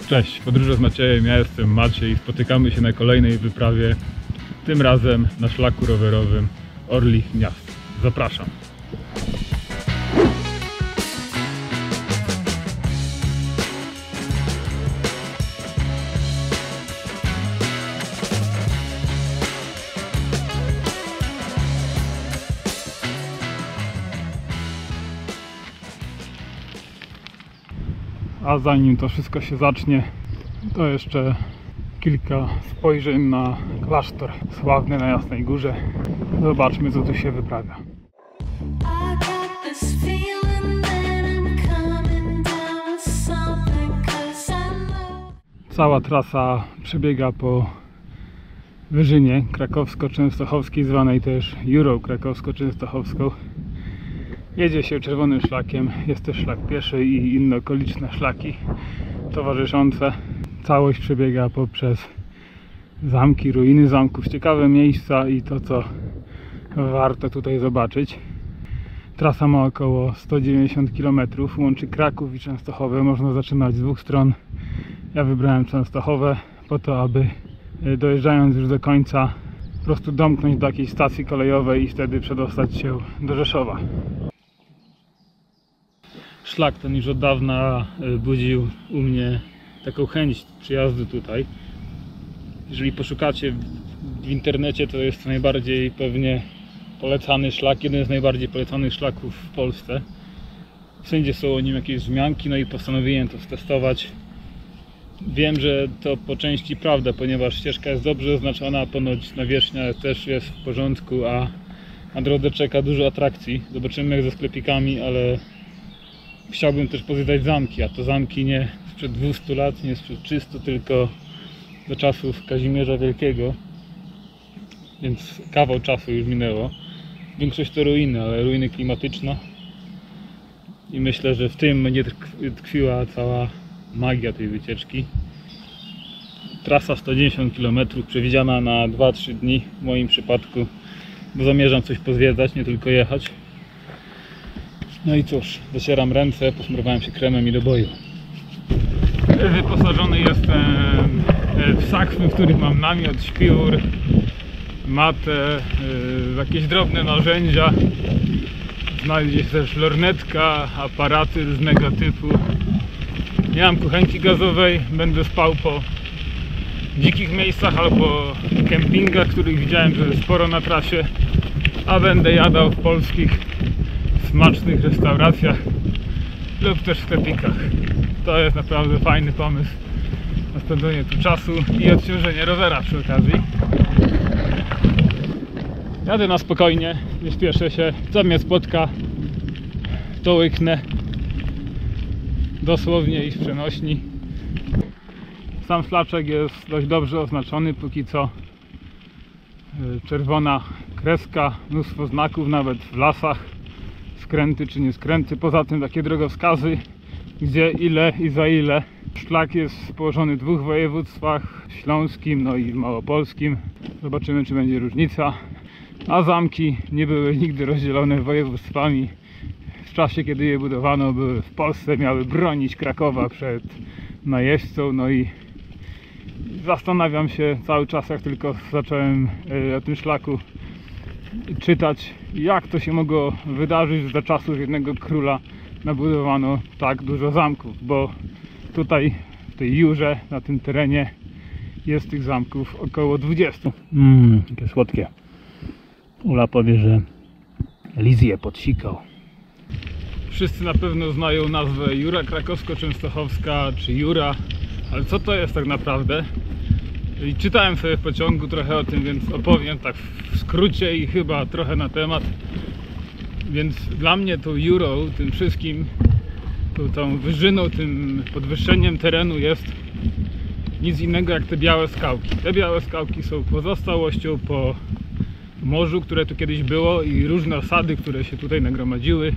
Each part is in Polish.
Cześć, Podróże z Maciejem, ja jestem Maciej i spotykamy się na kolejnej wyprawie, tym razem na szlaku rowerowym Orlich Miast. Zapraszam! A zanim to wszystko się zacznie, to jeszcze kilka spojrzeń na klasztor sławny na Jasnej Górze. Zobaczmy, co tu się wyprawia. Cała trasa przebiega po wyżynie krakowsko-częstochowskiej, zwanej też Jurą krakowsko-częstochowską. Jedzie się czerwonym szlakiem, jest też szlak pieszy i inne okoliczne szlaki towarzyszące. Całość przebiega poprzez zamki, ruiny zamków, ciekawe miejsca i to, co warto tutaj zobaczyć. Trasa ma około 190 km, łączy Kraków i Częstochowę. Można zaczynać z dwóch stron. Ja wybrałem Częstochowę po to, aby dojeżdżając już do końca po prostu domknąć do jakiejś stacji kolejowej i wtedy przedostać się do Rzeszowa. Szlak ten już od dawna budził u mnie taką chęć przyjazdu tutaj. Jeżeli poszukacie w internecie, to jest to najbardziej pewnie polecany szlak, jeden z najbardziej polecanych szlaków w Polsce. Wszędzie są o nim jakieś wzmianki, no i postanowiłem to stestować. Wiem, że to po części prawda, ponieważ ścieżka jest dobrze oznaczona, ponoć nawierzchnia też jest w porządku, a na drodze czeka dużo atrakcji. Zobaczymy jak ze sklepikami, ale chciałbym też pozwiedzać zamki, a to zamki nie sprzed 200 lat, nie sprzed 300, tylko do czasów Kazimierza Wielkiego, więc kawał czasu już minęło. Większość to ruiny, ale ruiny klimatyczne i myślę, że w tym będzie tkwiła cała magia tej wycieczki. Trasa 110 km, przewidziana na 2-3 dni w moim przypadku, bo zamierzam coś pozwiedzać, nie tylko jechać. No i cóż, zacieram ręce, posmarowałem się kremem i do boju. Wyposażony jestem w sakwy, w których mam namiot, śpiwór, matę, jakieś drobne narzędzia. Znajdzie się też lornetka, aparaty różnego typu. Nie mam kuchenki gazowej, będę spał po dzikich miejscach albo kempingach, których widziałem, że jest sporo na trasie, a będę jadał w polskich smacznych restauracjach lub też w sklepikach. To jest naprawdę fajny pomysł na spędzenie tu czasu i odciążenie rowera przy okazji. Jadę na spokojnie, nie śpieszę się, co mnie spotka, to łyknę, dosłownie i w przenośni. Sam szlaczek jest dość dobrze oznaczony, póki co czerwona kreska, mnóstwo znaków nawet w lasach, skręty czy nie skręty, poza tym takie drogowskazy, gdzie, ile i za ile. Szlak jest położony w dwóch województwach, śląskim no i małopolskim. Zobaczymy, czy będzie różnica. A zamki nie były nigdy rozdzielone województwami. W czasie, kiedy je budowano, były w Polsce, miały bronić Krakowa przed najeźdźcą. No i zastanawiam się cały czas, jak tylko zacząłem o tym szlaku czytać, jak to się mogło wydarzyć, że za czasów jednego króla nabudowano tak dużo zamków, bo tutaj w tej Jurze, na tym terenie jest tych zamków około 20. Takie słodkie. Ula powie, że Lizję podsikał. Wszyscy na pewno znają nazwę Jura krakowsko-częstochowska czy Jura, ale co to jest tak naprawdę? I czytałem sobie w pociągu trochę o tym, więc opowiem tak w skrócie i chyba trochę na temat. Więc dla mnie tą Jurą, tym wszystkim, tą wyżyną, tym podwyższeniem terenu jest nic innego jak te białe skałki. Te białe skałki są pozostałością po morzu, które tu kiedyś było, i różne osady, które się tutaj nagromadziły,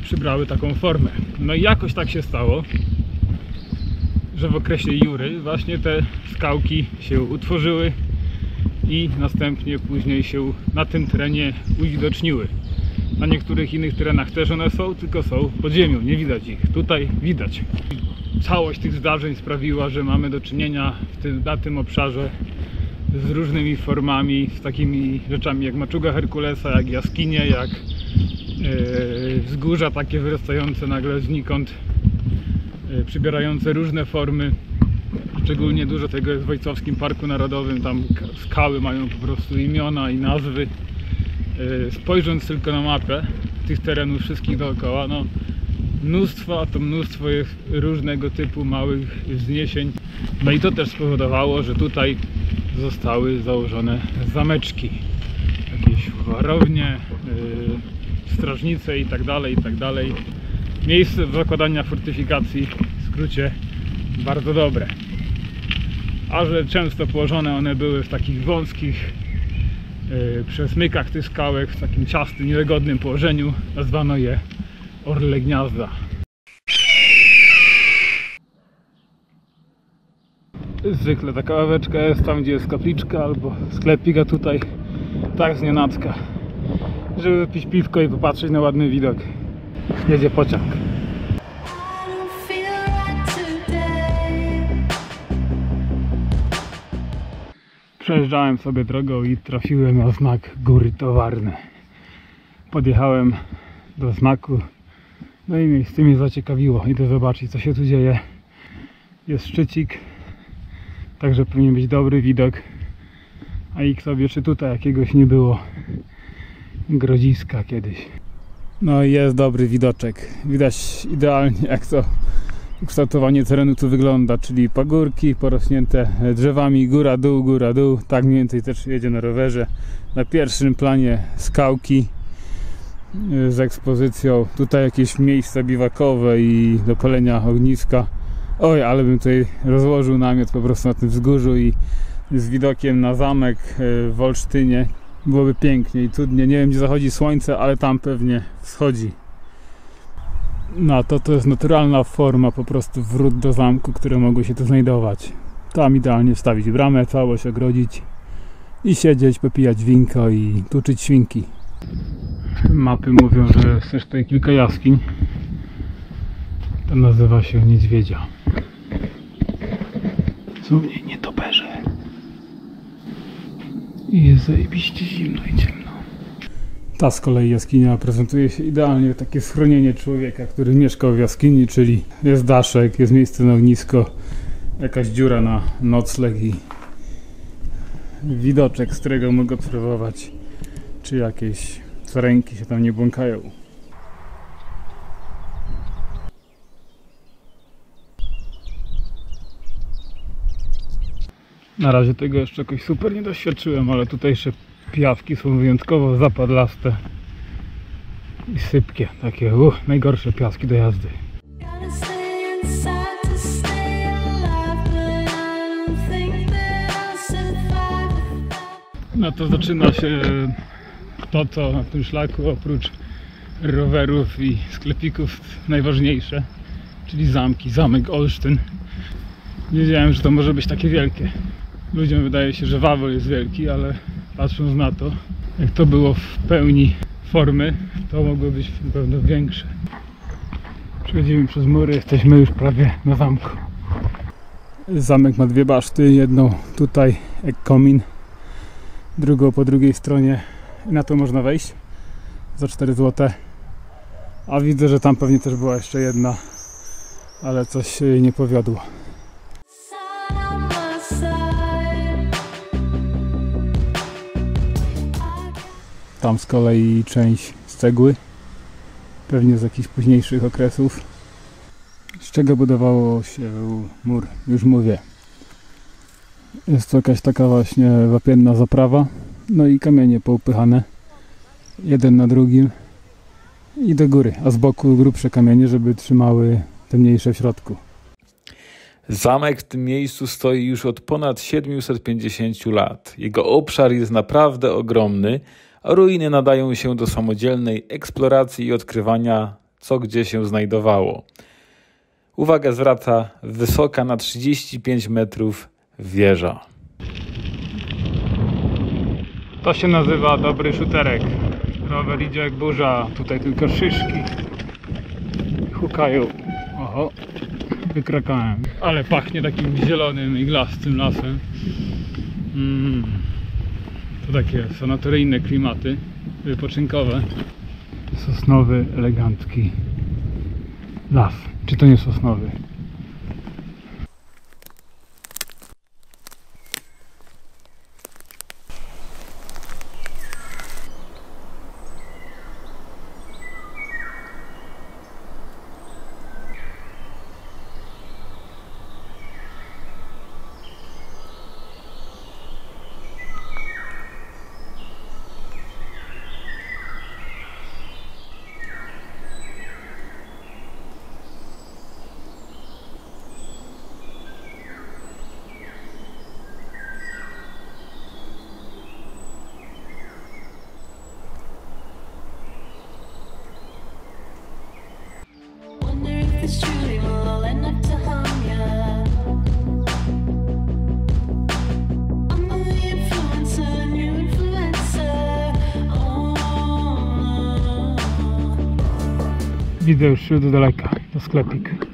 przybrały taką formę. No i jakoś tak się stało, że w okresie Jury właśnie te skałki się utworzyły i następnie później się na tym terenie uwidoczniły. Na niektórych innych terenach też one są, tylko są pod ziemią, nie widać ich. Tutaj widać. całość tych zdarzeń sprawiła, że mamy do czynienia na tym obszarze z różnymi formami, z takimi rzeczami jak maczuga Herkulesa, jak jaskinie, jak wzgórza takie wyrastające nagle znikąd, przybierające różne formy. Szczególnie dużo tego jest w Ojcowskim Parku Narodowym, tam skały mają po prostu imiona i nazwy. Spojrząc tylko na mapę tych terenów wszystkich dookoła, no mnóstwo, a to mnóstwo jest różnego typu małych wzniesień. No i to też spowodowało, że tutaj zostały założone zameczki, jakieś warownie, strażnice i tak dalej, i tak dalej. Miejsce do zakładania fortyfikacji, w skrócie, bardzo dobre. A że często położone one były w takich wąskich przesmykach tych skałek, w takim ciasnym, niewygodnym położeniu, nazwano je Orle Gniazda. Zwykle taka ławeczka jest tam, gdzie jest kapliczka albo sklepik, a tutaj tak znienacka, żeby wypić piwko i popatrzeć na ładny widok. Jedzie pociąg. Przejeżdżałem sobie drogą i trafiłem na znak Góry Towarne. Podjechałem do znaku, no i miejsce mnie zaciekawiło. Idę zobaczyć, co się tu dzieje. Jest szczycik, także powinien być dobry widok. A i kto wie, czy tutaj jakiegoś nie było grodziska kiedyś. No i jest dobry widoczek. Widać idealnie, jak to ukształtowanie terenu tu wygląda, czyli pagórki porośnięte drzewami, góra dół, tak mniej więcej też jedzie na rowerze. Na pierwszym planie skałki z ekspozycją, tutaj jakieś miejsca biwakowe i do palenia ogniska. Oj, ale bym tutaj rozłożył namiot po prostu na tym wzgórzu i z widokiem na zamek w Olsztynie byłoby pięknie i cudnie. Nie wiem, gdzie zachodzi słońce, ale tam pewnie wschodzi. No to jest naturalna forma po prostu wrót do zamku, które mogły się tu znajdować. Tam idealnie wstawić bramę, całość ogrodzić i siedzieć, popijać winko i tuczyć świnki. Mapy mówią, że jest też tutaj kilka jaskiń. To nazywa się Niedźwiedzia. Są w niej nietoperze. I jest zajebiście zimno i ciemno. Ta z kolei jaskinia prezentuje się idealnie, takie schronienie człowieka, który mieszkał w jaskini, czyli jest daszek, jest miejsce na ognisko, jakaś dziura na nocleg i widoczek, z którego mogę obserwować, czy jakieś sarenki się tam nie błąkają. Na razie tego jeszcze jakoś super nie doświadczyłem, ale tutejsze pijawki są wyjątkowo zapadlaste i sypkie, takie najgorsze piaski do jazdy. No to zaczyna się to, co na tym szlaku oprócz rowerów i sklepików najważniejsze, czyli zamki. Zamek Olsztyn. Nie wiedziałem, że to może być takie wielkie. Ludziom wydaje się, że Wawel jest wielki, ale patrząc na to, jak to było w pełni formy, to mogło być na pewno większe. Przechodzimy przez mury, jesteśmy już prawie na zamku. Zamek ma dwie baszty, jedną tutaj jak komin, drugą po drugiej stronie i na to można wejść za 4 zł. A widzę, że tam pewnie też była jeszcze jedna, ale coś się jej nie powiodło. Tam z kolei część z cegły, pewnie z jakichś późniejszych okresów. Z czego budowało się mur, już mówię. Jest to jakaś taka właśnie wapienna zaprawa, no i kamienie poupychane, jeden na drugim i do góry, a z boku grubsze kamienie, żeby trzymały te mniejsze w środku. Zamek w tym miejscu stoi już od ponad 750 lat. Jego obszar jest naprawdę ogromny, a ruiny nadają się do samodzielnej eksploracji i odkrywania, co gdzie się znajdowało. Uwagę zwraca wysoka na 35 metrów wieża. To się nazywa dobry szuterek. Rower idzie jak burza, tutaj tylko szyszki hukają. Oho. wykrakałem. Ale pachnie takim zielonym, iglastym lasem. To takie sanatoryjne klimaty wypoczynkowe. Sosnowy, elegancki las. Czy to nie sosnowy? It's truly all enough to harm ya. I'm the influencer, new influencer. Oh. Widzę już wśród daleka, to sklepik.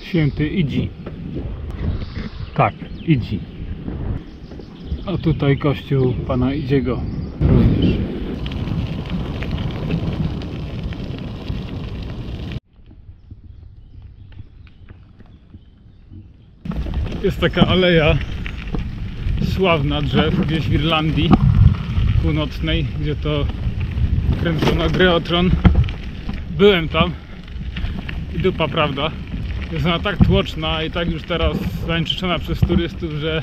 Święty Idzi. Tak, Idzi. A tutaj kościół pana Idziego również. Jest taka aleja sławna drzew gdzieś w Irlandii Północnej, gdzie to kręcono grę o Tron. Byłem tam i dupa, prawda? Jest ona tak tłoczna i tak już teraz zanieczyszczona przez turystów, że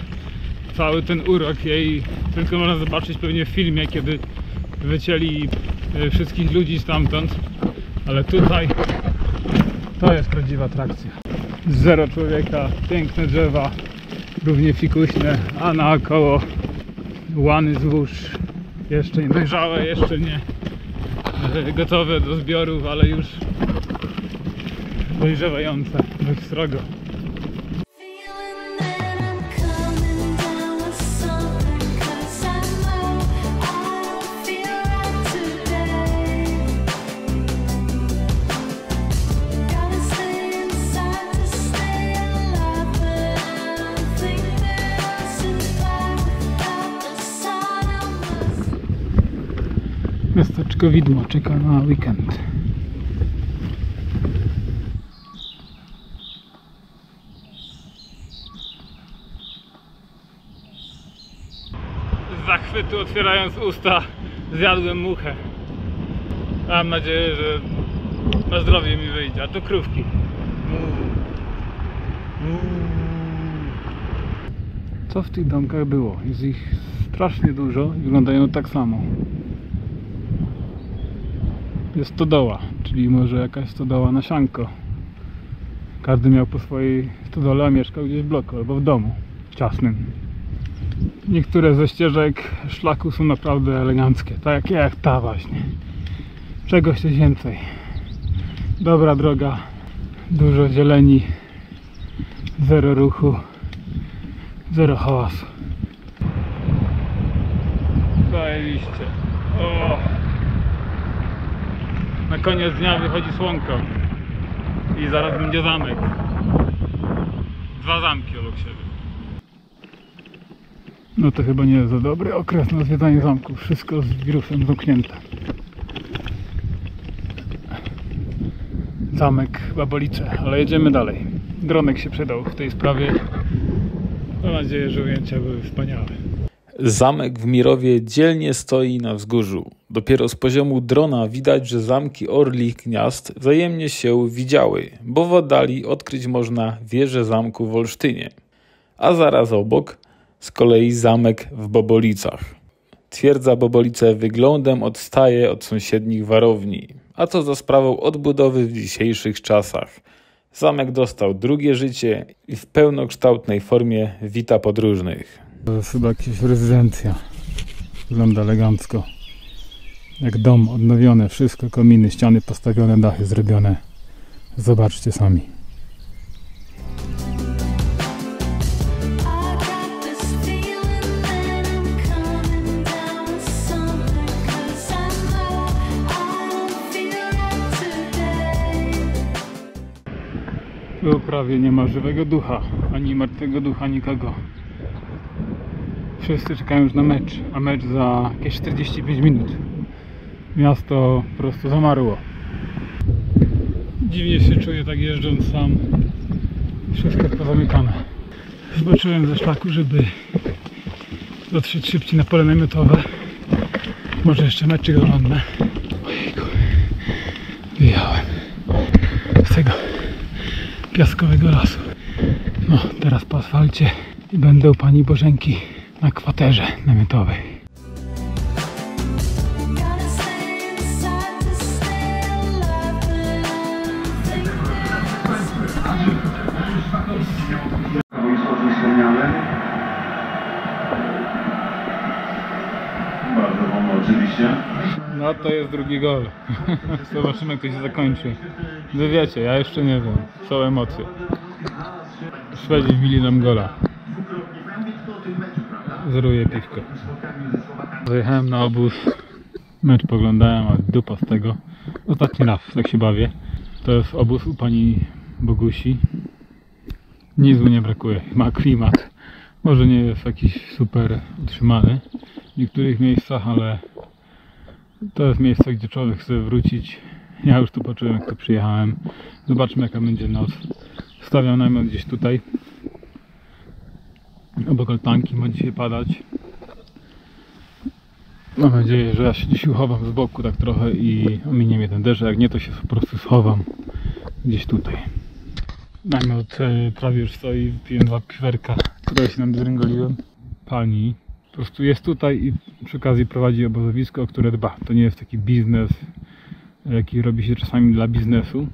cały ten urok jej tylko można zobaczyć pewnie w filmie, kiedy wycięli wszystkich ludzi stamtąd. Ale tutaj to jest prawdziwa atrakcja. Zero człowieka, piękne drzewa, równie fikuśne, a naokoło łany zbóż. Jeszcze nie dojrzałe, jeszcze nie gotowe do zbiorów, ale już dojrzewające dość srogo. Feeling that I'm coming down with something, 'cause I know I don't feel right today. Gotta stay inside to stay alive, but I don't think that I'll survive without the sun on my... Miasteczko Widmo czeka na weekend. Z zachwytu otwierając usta zjadłem muchę. Mam nadzieję, że na zdrowie mi wyjdzie, a to krówki. Co w tych domkach było? Jest ich strasznie dużo i wyglądają tak samo. Jest stodoła, czyli może jakaś stodoła na sianko. Każdy miał po swojej stodole, a mieszkał gdzieś w bloku albo w domu ciasnym. Niektóre ze ścieżek szlaku są naprawdę eleganckie, tak jak ta właśnie. Czegoś coś więcej. Dobra droga, dużo zieleni, zero ruchu, zero hałasu. Zajebiście. O! Na koniec dnia wychodzi słonko i zaraz będzie zamek. 2 zamki obok siebie. No to chyba nie jest za dobry okres na zwiedzanie zamków. Wszystko z wirusem zamknięte. Zamek Babolice, ale jedziemy dalej. Dronek się przydał w tej sprawie. Mam nadzieję, że ujęcia były wspaniałe. Zamek w Mirowie dzielnie stoi na wzgórzu. Dopiero z poziomu drona widać, że zamki Orlich Gniazd wzajemnie się widziały, bo w oddali odkryć można wieżę zamku w Olsztynie. A zaraz obok z kolei zamek w Bobolicach. Twierdza Bobolice wyglądem odstaje od sąsiednich warowni, a to za sprawą odbudowy w dzisiejszych czasach. Zamek dostał drugie życie i w pełnokształtnej formie wita podróżnych. To jest chyba jakaś rezydencja. Wygląda elegancko. Jak dom, odnowione, wszystko, kominy, ściany postawione, dachy zrobione. Zobaczcie sami. I got this feeling that I'm coming down with something, 'cause I know I don't feel right today. Tu prawie nie ma żywego ducha, ani martwego ducha, nikogo. Wszyscy czekają już na mecz, a mecz za jakieś 45 minut. Miasto po prostu zamarło. Dziwnie się czuję tak jeżdżąc sam. Wszystko pozamykane. Zboczyłem ze szlaku, żeby dotrzeć szybciej na pole namiotowe. Może jeszcze meczyk oglądnę. Ojejku. Wyjechałem z tego piaskowego lasu. No, teraz po asfalcie i będę u pani Bożenki na kwaterze namiotowej. Gotta stay inside to stay alive, but I think Wojsłowi wspomniane. Bardzo wolno oczywiście. No to jest drugi gol. Zobaczymy, jak to się zakończy. Wy wiecie, ja jeszcze nie wiem. Są emocje. Szwedzi wbili nam gola. Zeruję piwko. Zajechałem na obóz. Mecz poglądałem, ale dupa z tego. Ostatni raz, tak się bawię. To jest obóz u pani Bogusi. Nic mu nie brakuje. Ma klimat. Może nie jest jakiś super utrzymany w niektórych miejscach, ale to jest miejsce, gdzie człowiek chce wrócić. Ja już tu poczułem, jak tu przyjechałem. Zobaczmy, jaka będzie noc. Stawiam namiot gdzieś tutaj obok altanki, ma dzisiaj padać. Mam nadzieję, że ja się dziś uchowam z boku tak trochę i ominie mnie ten deszcz. Jak nie, to się po prostu schowam gdzieś tutaj. Namiot prawie już stoi, piję 2 piwerka, które się nam zryngoliłem. Pani po prostu jest tutaj i przy okazji prowadzi obozowisko, o które dba. To nie jest taki biznes, jaki robi się czasami dla biznesu.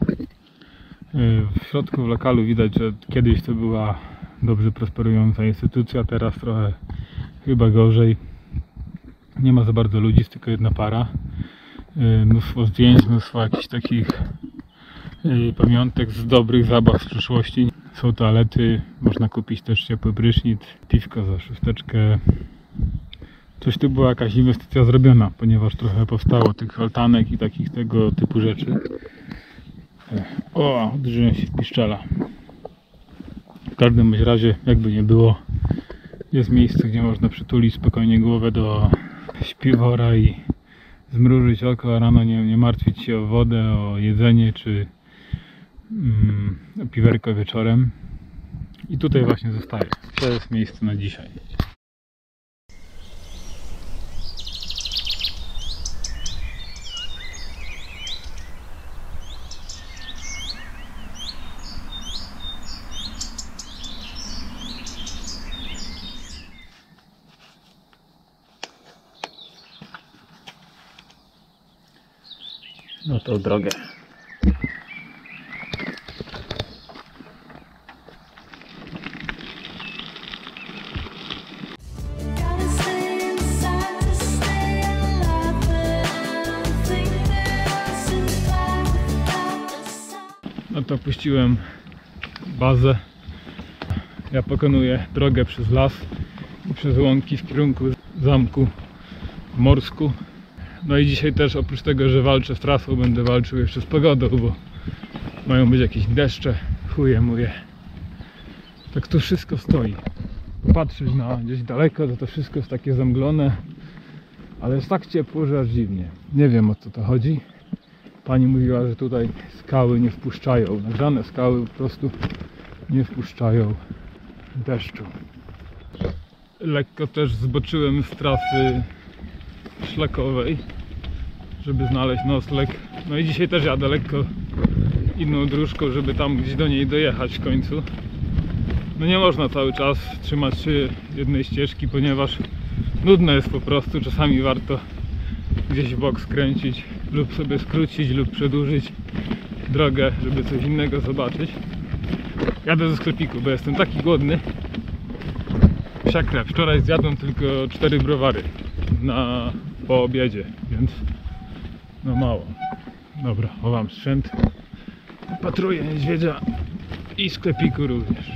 W środku, w lokalu widać, że kiedyś to była dobrze prosperująca instytucja, teraz trochę chyba gorzej. Nie ma za bardzo ludzi, jest tylko jedna para. Mnóstwo zdjęć, mnóstwo jakichś takich pamiątek z dobrych zabaw z przeszłości. Są toalety, można kupić też ciepły prysznic, piwko za 6. Coś tu była jakaś inwestycja zrobiona, ponieważ trochę powstało tych altanek i takich tego typu rzeczy. O, uderzyłem się w piszczela. W każdym razie, jakby nie było, jest miejsce, gdzie można przytulić spokojnie głowę do śpiwora i zmrużyć oko, a rano nie martwić się o wodę, o jedzenie czy o piwerko wieczorem. I tutaj właśnie zostaję. To jest miejsce na dzisiaj. No to drogę. gotta stay inside to stay alive, but I think that I survive without the sun. No to opuściłem bazę. Ja pokonuję drogę przez las i przez łąki w kierunku zamku w Morsku. No i dzisiaj też oprócz tego, że walczę z trasą, będę walczył jeszcze z pogodą, bo mają być jakieś deszcze, chuje mówię. Tak tu wszystko stoi. Patrzysz na gdzieś daleko, to wszystko jest takie zamglone, ale jest tak ciepło, że aż dziwnie. Nie wiem, o co to chodzi. Pani mówiła, że tutaj skały nie wpuszczają, nagrzane skały po prostu nie wpuszczają deszczu. Lekko też zboczyłem z trasy szlakowej, żeby znaleźć nocleg. No i dzisiaj też jadę lekko inną dróżką, żeby tam gdzieś do niej dojechać w końcu. No nie można cały czas trzymać się jednej ścieżki, ponieważ nudno jest po prostu. Czasami warto gdzieś w bok skręcić lub sobie skrócić lub przedłużyć drogę, żeby coś innego zobaczyć. Jadę ze sklepiku, bo jestem taki głodny. Psia krew. Wczoraj zjadłem tylko 4 browary po obiedzie, więc No mało. Dobra, chowam sprzęt. Patruję niedźwiedzia i sklepiku również.